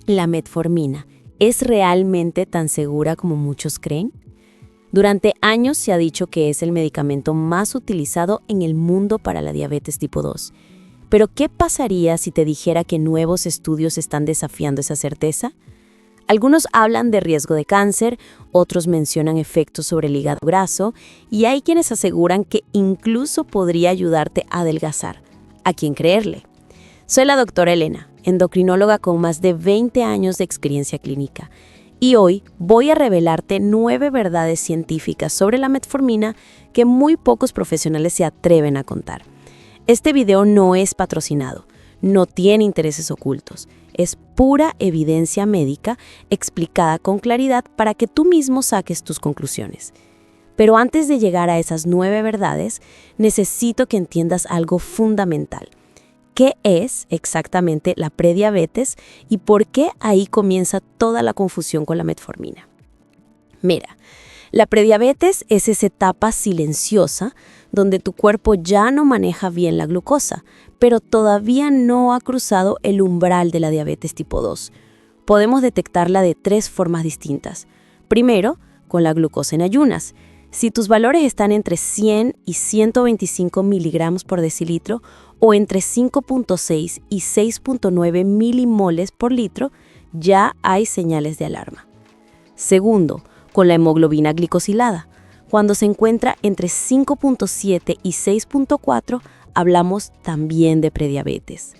¿La metformina es realmente tan segura como muchos creen? Durante años se ha dicho que es el medicamento más utilizado en el mundo para la diabetes tipo 2. Pero ¿qué pasaría si te dijera que nuevos estudios están desafiando esa certeza? Algunos hablan de riesgo de cáncer, otros mencionan efectos sobre el hígado graso y hay quienes aseguran que incluso podría ayudarte a adelgazar. ¿A quién creerle? Soy la doctora Elena, endocrinóloga con más de 20 años de experiencia clínica. Y hoy voy a revelarte 9 verdades científicas sobre la metformina que muy pocos profesionales se atreven a contar. Este video no es patrocinado, no tiene intereses ocultos. Es pura evidencia médica explicada con claridad para que tú mismo saques tus conclusiones. Pero antes de llegar a esas 9 verdades, necesito que entiendas algo fundamental. ¿Qué es exactamente la prediabetes y por qué ahí comienza toda la confusión con la metformina? Mira, la prediabetes es esa etapa silenciosa donde tu cuerpo ya no maneja bien la glucosa, pero todavía no ha cruzado el umbral de la diabetes tipo 2. Podemos detectarla de 3 formas distintas. Primero, con la glucosa en ayunas. Si tus valores están entre 100 y 125 miligramos por decilitro o entre 5.6 y 6.9 milimoles por litro, ya hay señales de alarma. Segundo, con la hemoglobina glicosilada. Cuando se encuentra entre 5.7 y 6.4, hablamos también de prediabetes.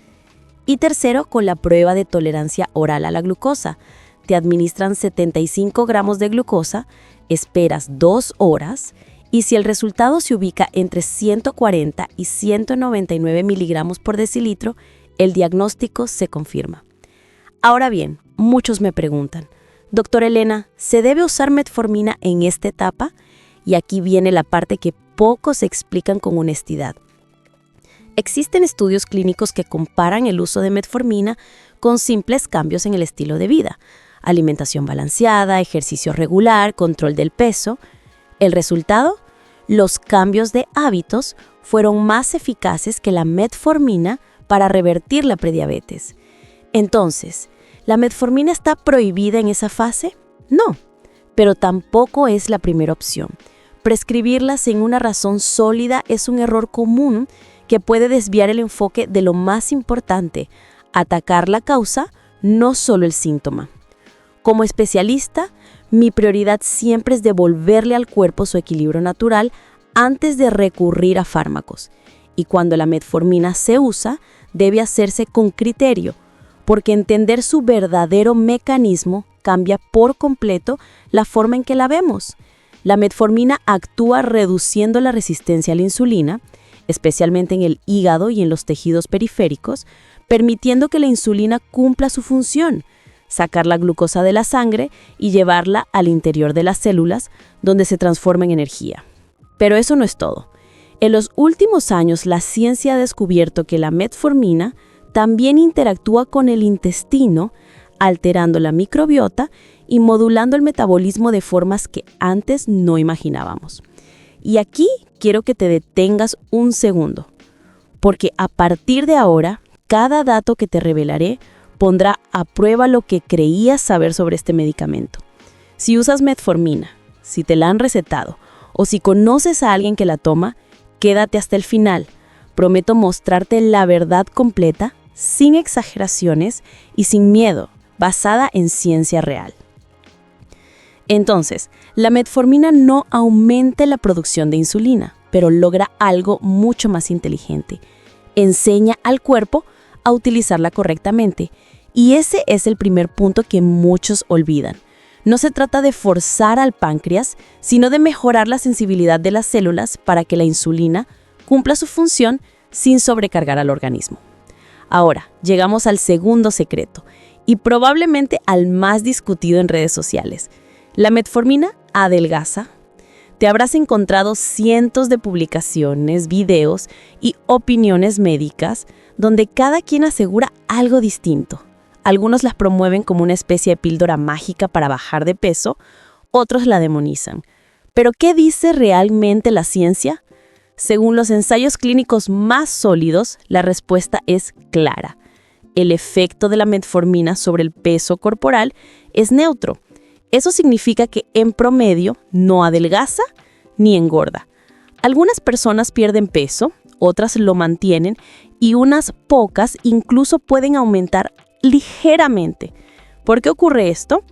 Y tercero, con la prueba de tolerancia oral a la glucosa. Te administran 75 gramos de glucosa, esperas 2 horas y si el resultado se ubica entre 140 y 199 miligramos por decilitro, el diagnóstico se confirma. Ahora bien, muchos me preguntan, doctora Elena, ¿se debe usar metformina en esta etapa? Y aquí viene la parte que pocos explican con honestidad. Existen estudios clínicos que comparan el uso de metformina con simples cambios en el estilo de vida. Alimentación balanceada, ejercicio regular, control del peso. ¿El resultado? Los cambios de hábitos fueron más eficaces que la metformina para revertir la prediabetes. Entonces, ¿la metformina está prohibida en esa fase? No, pero tampoco es la primera opción. Prescribirla sin una razón sólida es un error común que puede desviar el enfoque de lo más importante, atacar la causa, no solo el síntoma. Como especialista, mi prioridad siempre es devolverle al cuerpo su equilibrio natural antes de recurrir a fármacos. Y cuando la metformina se usa, debe hacerse con criterio, porque entender su verdadero mecanismo cambia por completo la forma en que la vemos. La metformina actúa reduciendo la resistencia a la insulina, especialmente en el hígado y en los tejidos periféricos, permitiendo que la insulina cumpla su función, sacar la glucosa de la sangre y llevarla al interior de las células, donde se transforma en energía. Pero eso no es todo. En los últimos años, la ciencia ha descubierto que la metformina también interactúa con el intestino, alterando la microbiota y modulando el metabolismo de formas que antes no imaginábamos. Y aquí quiero que te detengas un segundo, porque a partir de ahora, cada dato que te revelaré pondrá a prueba lo que creías saber sobre este medicamento. Si usas metformina, si te la han recetado o si conoces a alguien que la toma, quédate hasta el final. Prometo mostrarte la verdad completa, sin exageraciones y sin miedo, basada en ciencia real. Entonces, la metformina no aumenta la producción de insulina, pero logra algo mucho más inteligente. Enseña al cuerpo a utilizarla correctamente. Y ese es el primer punto que muchos olvidan. No se trata de forzar al páncreas, sino de mejorar la sensibilidad de las células para que la insulina cumpla su función sin sobrecargar al organismo. Ahora, llegamos al segundo secreto, y probablemente al más discutido en redes sociales. ¿La metformina adelgaza? Te habrás encontrado cientos de publicaciones, videos y opiniones médicas donde cada quien asegura algo distinto. Algunos las promueven como una especie de píldora mágica para bajar de peso, otros la demonizan. ¿Pero qué dice realmente la ciencia? Según los ensayos clínicos más sólidos, la respuesta es clara. el efecto de la metformina sobre el peso corporal es neutro. Eso significa que en promedio no adelgaza ni engorda. Algunas personas pierden peso, otras lo mantienen y unas pocas incluso pueden aumentar ligeramente. ¿Por qué ocurre esto?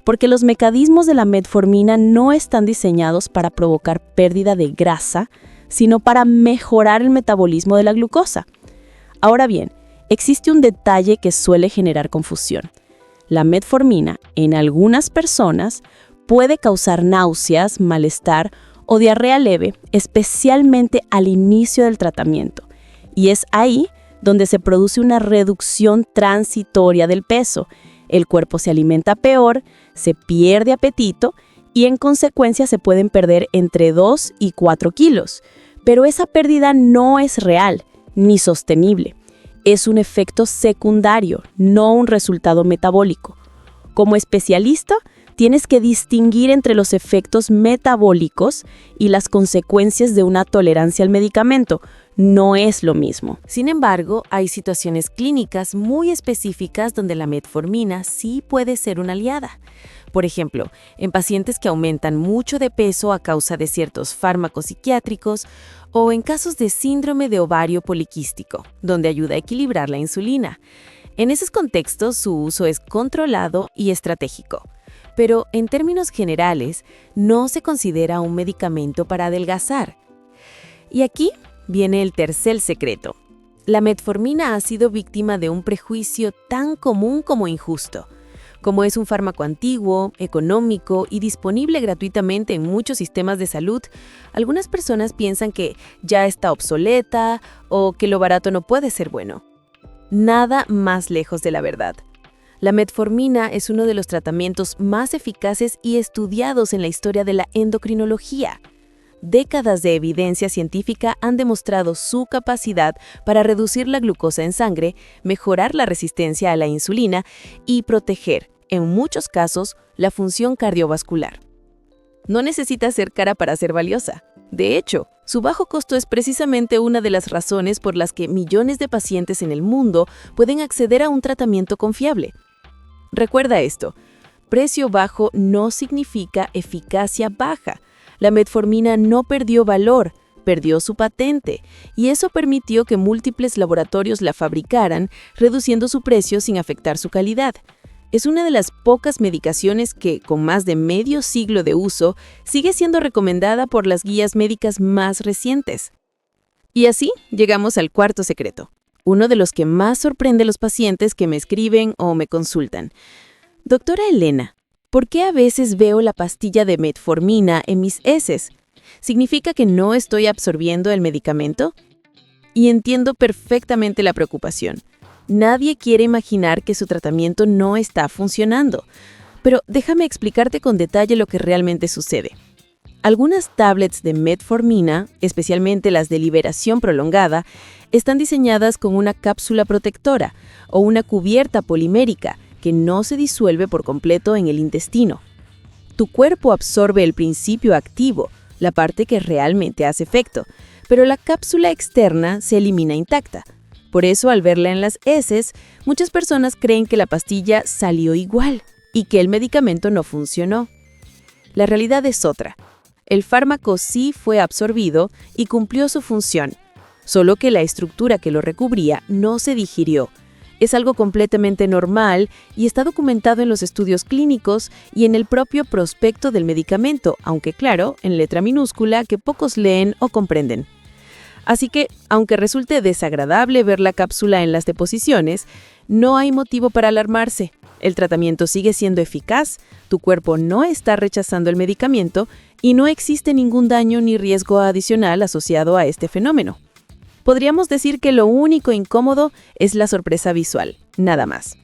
Porque los mecanismos de la metformina no están diseñados para provocar pérdida de grasa, sino para mejorar el metabolismo de la glucosa. Ahora bien, existe un detalle que suele generar confusión. La metformina, en algunas personas, puede causar náuseas, malestar o diarrea leve, especialmente al inicio del tratamiento. Y es ahí donde se produce una reducción transitoria del peso. El cuerpo se alimenta peor, se pierde apetito y en consecuencia se pueden perder entre 2 y 4 kilos. Pero esa pérdida no es real ni sostenible. Es un efecto secundario, no un resultado metabólico. Como especialista, tienes que distinguir entre los efectos metabólicos y las consecuencias de una tolerancia al medicamento. No es lo mismo. Sin embargo, hay situaciones clínicas muy específicas donde la metformina sí puede ser una aliada. Por ejemplo, en pacientes que aumentan mucho de peso a causa de ciertos fármacos psiquiátricos o en casos de síndrome de ovario poliquístico, donde ayuda a equilibrar la insulina. En esos contextos, su uso es controlado y estratégico. Pero en términos generales, no se considera un medicamento para adelgazar. Y aquí viene el tercer secreto. La metformina ha sido víctima de un prejuicio tan común como injusto. Como es un fármaco antiguo, económico y disponible gratuitamente en muchos sistemas de salud, algunas personas piensan que ya está obsoleta o que lo barato no puede ser bueno. Nada más lejos de la verdad. La metformina es uno de los tratamientos más eficaces y estudiados en la historia de la endocrinología. Décadas de evidencia científica han demostrado su capacidad para reducir la glucosa en sangre, mejorar la resistencia a la insulina y proteger, en muchos casos, la función cardiovascular. No necesita ser cara para ser valiosa. De hecho, su bajo costo es precisamente una de las razones por las que millones de pacientes en el mundo pueden acceder a un tratamiento confiable. Recuerda esto, precio bajo no significa eficacia baja. La metformina no perdió valor, perdió su patente, y eso permitió que múltiples laboratorios la fabricaran, reduciendo su precio sin afectar su calidad. Es una de las pocas medicaciones que, con más de medio siglo de uso, sigue siendo recomendada por las guías médicas más recientes. Y así llegamos al cuarto secreto, uno de los que más sorprende a los pacientes que me escriben o me consultan. Doctora Elena, ¿por qué a veces veo la pastilla de metformina en mis heces? ¿Significa que no estoy absorbiendo el medicamento? Y entiendo perfectamente la preocupación. Nadie quiere imaginar que su tratamiento no está funcionando. Pero déjame explicarte con detalle lo que realmente sucede. Algunas tablets de metformina, especialmente las de liberación prolongada, están diseñadas con una cápsula protectora o una cubierta polimérica que no se disuelve por completo en el intestino. Tu cuerpo absorbe el principio activo, la parte que realmente hace efecto, pero la cápsula externa se elimina intacta. Por eso, al verla en las heces, muchas personas creen que la pastilla salió igual y que el medicamento no funcionó. La realidad es otra. El fármaco sí fue absorbido y cumplió su función, solo que la estructura que lo recubría no se digirió. Es algo completamente normal y está documentado en los estudios clínicos y en el propio prospecto del medicamento, aunque claro, en letra minúscula que pocos leen o comprenden. Así que, aunque resulte desagradable ver la cápsula en las deposiciones, no hay motivo para alarmarse. El tratamiento sigue siendo eficaz, tu cuerpo no está rechazando el medicamento y no existe ningún daño ni riesgo adicional asociado a este fenómeno. Podríamos decir que lo único incómodo es la sorpresa visual, nada más.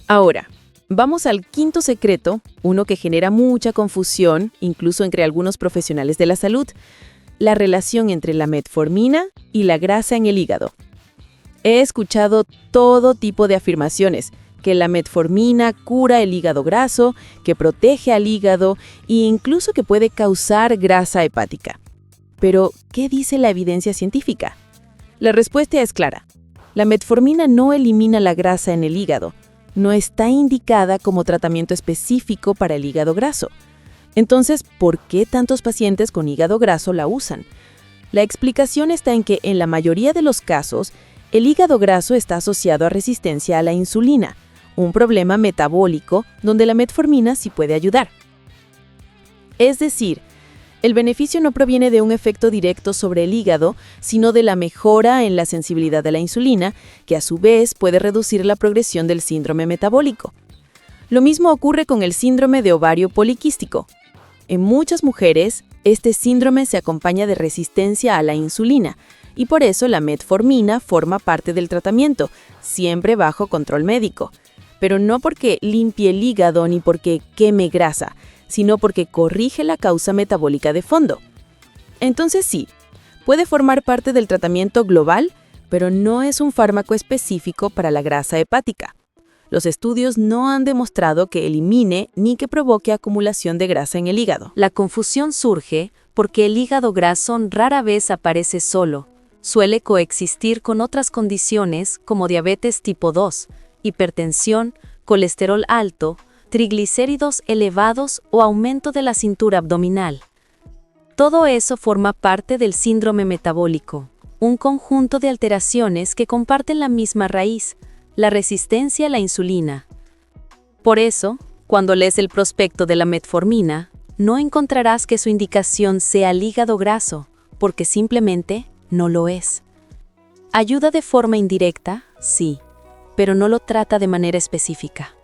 Ahora, vamos al quinto secreto, uno que genera mucha confusión, incluso entre algunos profesionales de la salud: la relación entre la metformina y la grasa en el hígado. He escuchado todo tipo de afirmaciones, que la metformina cura el hígado graso, que protege al hígado e incluso que puede causar grasa hepática. Pero, ¿qué dice la evidencia científica? La respuesta es clara. La metformina no elimina la grasa en el hígado, no está indicada como tratamiento específico para el hígado graso. Entonces, ¿por qué tantos pacientes con hígado graso la usan? La explicación está en que en la mayoría de los casos, el hígado graso está asociado a resistencia a la insulina, un problema metabólico donde la metformina sí puede ayudar. Es decir, el beneficio no proviene de un efecto directo sobre el hígado, sino de la mejora en la sensibilidad de la insulina, que a su vez puede reducir la progresión del síndrome metabólico. Lo mismo ocurre con el síndrome de ovario poliquístico. En muchas mujeres, este síndrome se acompaña de resistencia a la insulina, y por eso la metformina forma parte del tratamiento, siempre bajo control médico. Pero no porque limpie el hígado ni porque queme grasa, sino porque corrige la causa metabólica de fondo. Entonces sí, puede formar parte del tratamiento global, pero no es un fármaco específico para la grasa hepática. Los estudios no han demostrado que elimine ni que provoque acumulación de grasa en el hígado. La confusión surge porque el hígado graso rara vez aparece solo. Suele coexistir con otras condiciones como diabetes tipo 2, hipertensión, colesterol alto, triglicéridos elevados o aumento de la cintura abdominal. Todo eso forma parte del síndrome metabólico, un conjunto de alteraciones que comparten la misma raíz, la resistencia a la insulina. Por eso, cuando lees el prospecto de la metformina, no encontrarás que su indicación sea el hígado graso, porque simplemente no lo es. Ayuda de forma indirecta, sí, pero no lo trata de manera específica.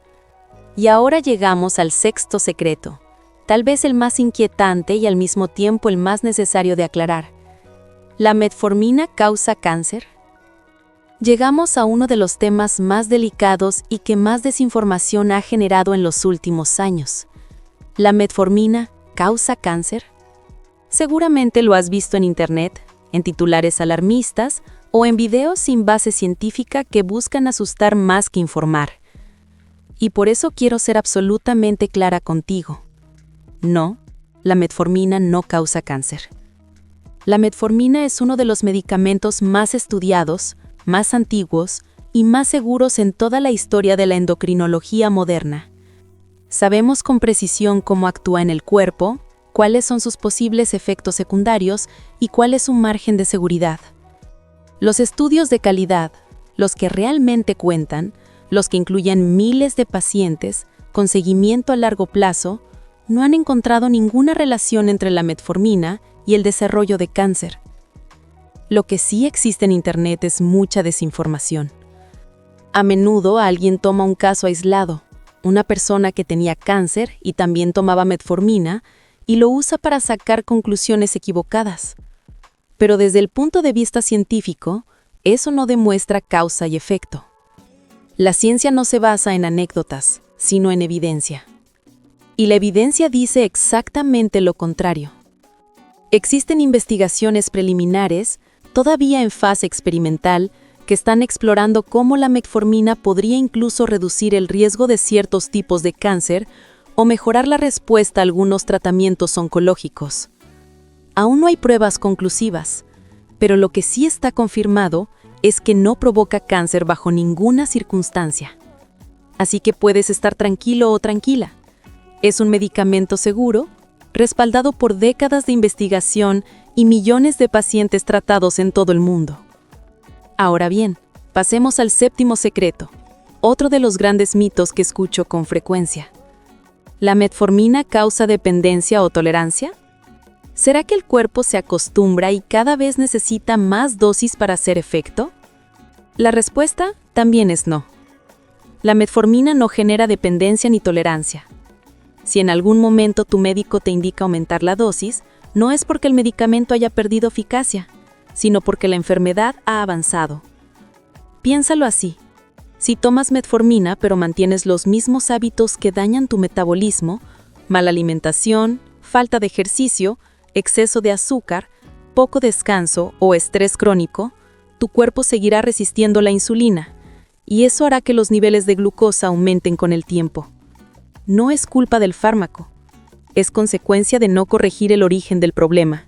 Y ahora llegamos al sexto secreto, tal vez el más inquietante y al mismo tiempo el más necesario de aclarar. ¿La metformina causa cáncer? Llegamos a uno de los temas más delicados y que más desinformación ha generado en los últimos años. ¿La metformina causa cáncer? Seguramente lo has visto en internet, en titulares alarmistas o en videos sin base científica que buscan asustar más que informar. Y por eso quiero ser absolutamente clara contigo. No, la metformina no causa cáncer. La metformina es uno de los medicamentos más estudiados, más antiguos y más seguros en toda la historia de la endocrinología moderna. Sabemos con precisión cómo actúa en el cuerpo, cuáles son sus posibles efectos secundarios y cuál es su margen de seguridad. Los estudios de calidad, los que realmente cuentan, los que incluyen miles de pacientes con seguimiento a largo plazo, no han encontrado ninguna relación entre la metformina y el desarrollo de cáncer. Lo que sí existe en Internet es mucha desinformación. A menudo alguien toma un caso aislado, una persona que tenía cáncer y también tomaba metformina, y lo usa para sacar conclusiones equivocadas. Pero desde el punto de vista científico, eso no demuestra causa y efecto. La ciencia no se basa en anécdotas, sino en evidencia. Y la evidencia dice exactamente lo contrario. Existen investigaciones preliminares, todavía en fase experimental, que están explorando cómo la metformina podría incluso reducir el riesgo de ciertos tipos de cáncer o mejorar la respuesta a algunos tratamientos oncológicos. Aún no hay pruebas conclusivas, pero lo que sí está confirmado es que no provoca cáncer bajo ninguna circunstancia. Así que puedes estar tranquilo o tranquila. Es un medicamento seguro, respaldado por décadas de investigación y millones de pacientes tratados en todo el mundo. Ahora bien, pasemos al séptimo secreto, otro de los grandes mitos que escucho con frecuencia. ¿La metformina causa dependencia o tolerancia? ¿Será que el cuerpo se acostumbra y cada vez necesita más dosis para hacer efecto? La respuesta también es no. La metformina no genera dependencia ni tolerancia. Si en algún momento tu médico te indica aumentar la dosis, no es porque el medicamento haya perdido eficacia, sino porque la enfermedad ha avanzado. Piénsalo así. Si tomas metformina pero mantienes los mismos hábitos que dañan tu metabolismo, mala alimentación, falta de ejercicio, exceso de azúcar, poco descanso o estrés crónico, tu cuerpo seguirá resistiendo la insulina, y eso hará que los niveles de glucosa aumenten con el tiempo. No es culpa del fármaco, es consecuencia de no corregir el origen del problema.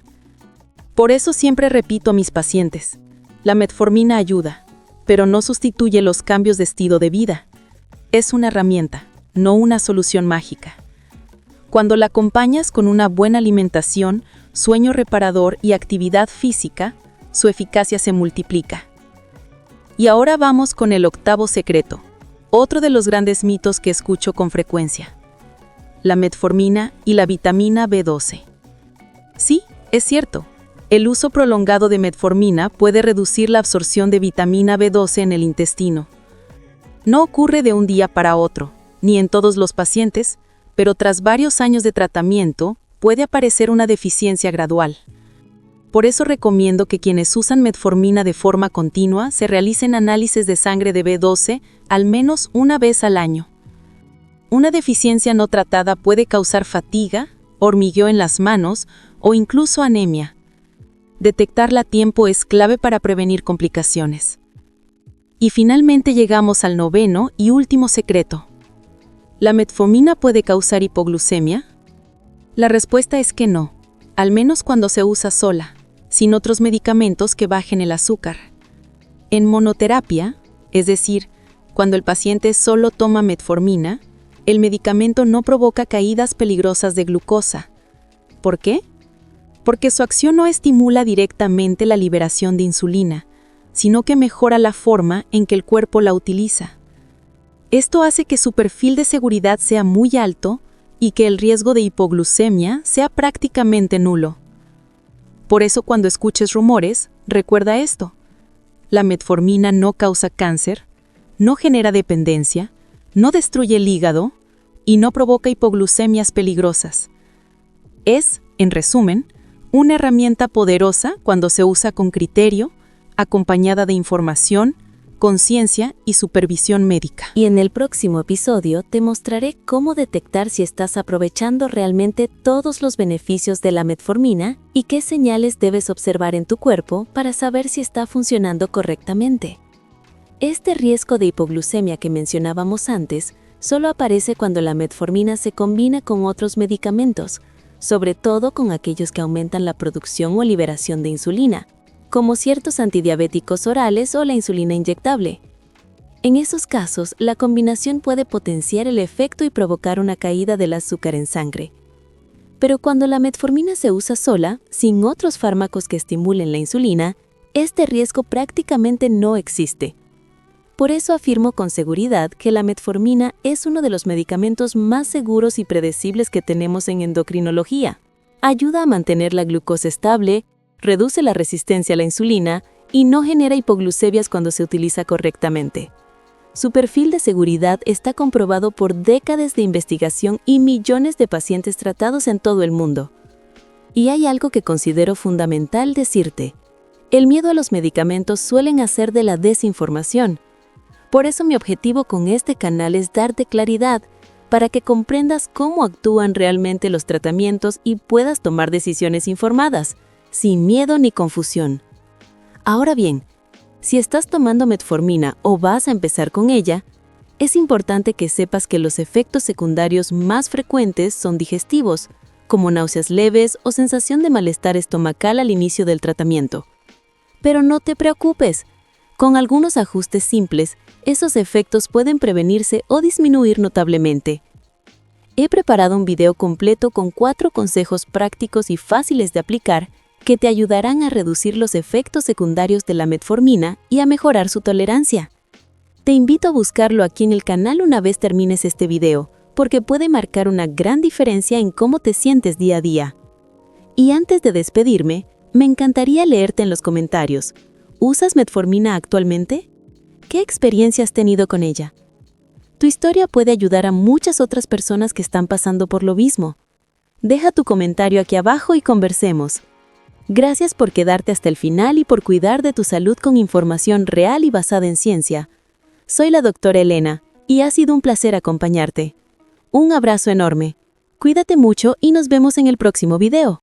Por eso siempre repito a mis pacientes, la metformina ayuda, pero no sustituye los cambios de estilo de vida. Es una herramienta, no una solución mágica. Cuando la acompañas con una buena alimentación, sueño reparador y actividad física, su eficacia se multiplica. Y ahora vamos con el 8º secreto, otro de los grandes mitos que escucho con frecuencia: la metformina y la vitamina B12. Sí, es cierto. El uso prolongado de metformina puede reducir la absorción de vitamina B12 en el intestino. No ocurre de un día para otro, ni en todos los pacientes, pero tras varios años de tratamiento puede aparecer una deficiencia gradual. Por eso recomiendo que quienes usan metformina de forma continua se realicen análisis de sangre de B12 al menos una vez al año. Una deficiencia no tratada puede causar fatiga, hormigueo en las manos o incluso anemia. Detectarla a tiempo es clave para prevenir complicaciones. Y finalmente llegamos al 9º y último secreto. ¿La metformina puede causar hipoglucemia? La respuesta es que no, al menos cuando se usa sola, sin otros medicamentos que bajen el azúcar. En monoterapia, es decir, cuando el paciente solo toma metformina, el medicamento no provoca caídas peligrosas de glucosa. ¿Por qué? Porque su acción no estimula directamente la liberación de insulina, sino que mejora la forma en que el cuerpo la utiliza. Esto hace que su perfil de seguridad sea muy alto y que el riesgo de hipoglucemia sea prácticamente nulo. Por eso, cuando escuches rumores, recuerda esto: la metformina no causa cáncer, no genera dependencia, no destruye el hígado y no provoca hipoglucemias peligrosas. Es, en resumen, una herramienta poderosa cuando se usa con criterio, acompañada de información, conciencia y supervisión médica. Y en el próximo episodio te mostraré cómo detectar si estás aprovechando realmente todos los beneficios de la metformina y qué señales debes observar en tu cuerpo para saber si está funcionando correctamente. Este riesgo de hipoglucemia que mencionábamos antes solo aparece cuando la metformina se combina con otros medicamentos, sobre todo con aquellos que aumentan la producción o liberación de insulina, como ciertos antidiabéticos orales o la insulina inyectable. En esos casos, la combinación puede potenciar el efecto y provocar una caída del azúcar en sangre. Pero cuando la metformina se usa sola, sin otros fármacos que estimulen la insulina, este riesgo prácticamente no existe. Por eso afirmo con seguridad que la metformina es uno de los medicamentos más seguros y predecibles que tenemos en endocrinología. Ayuda a mantener la glucosa estable, reduce la resistencia a la insulina y no genera hipoglucemias cuando se utiliza correctamente. Su perfil de seguridad está comprobado por décadas de investigación y millones de pacientes tratados en todo el mundo. Y hay algo que considero fundamental decirte: el miedo a los medicamentos suelen hacer de la desinformación. Por eso mi objetivo con este canal es darte claridad para que comprendas cómo actúan realmente los tratamientos y puedas tomar decisiones informadas, sin miedo ni confusión. Ahora bien, si estás tomando metformina o vas a empezar con ella, es importante que sepas que los efectos secundarios más frecuentes son digestivos, como náuseas leves o sensación de malestar estomacal al inicio del tratamiento. Pero no te preocupes, con algunos ajustes simples, esos efectos pueden prevenirse o disminuir notablemente. He preparado un video completo con 4 consejos prácticos y fáciles de aplicar que te ayudarán a reducir los efectos secundarios de la metformina y a mejorar su tolerancia. Te invito a buscarlo aquí en el canal una vez termines este video, porque puede marcar una gran diferencia en cómo te sientes día a día. Y antes de despedirme, me encantaría leerte en los comentarios: ¿usas metformina actualmente? ¿Qué experiencia has tenido con ella? Tu historia puede ayudar a muchas otras personas que están pasando por lo mismo. Deja tu comentario aquí abajo y conversemos. Gracias por quedarte hasta el final y por cuidar de tu salud con información real y basada en ciencia. Soy la doctora Elena y ha sido un placer acompañarte. Un abrazo enorme. Cuídate mucho y nos vemos en el próximo video.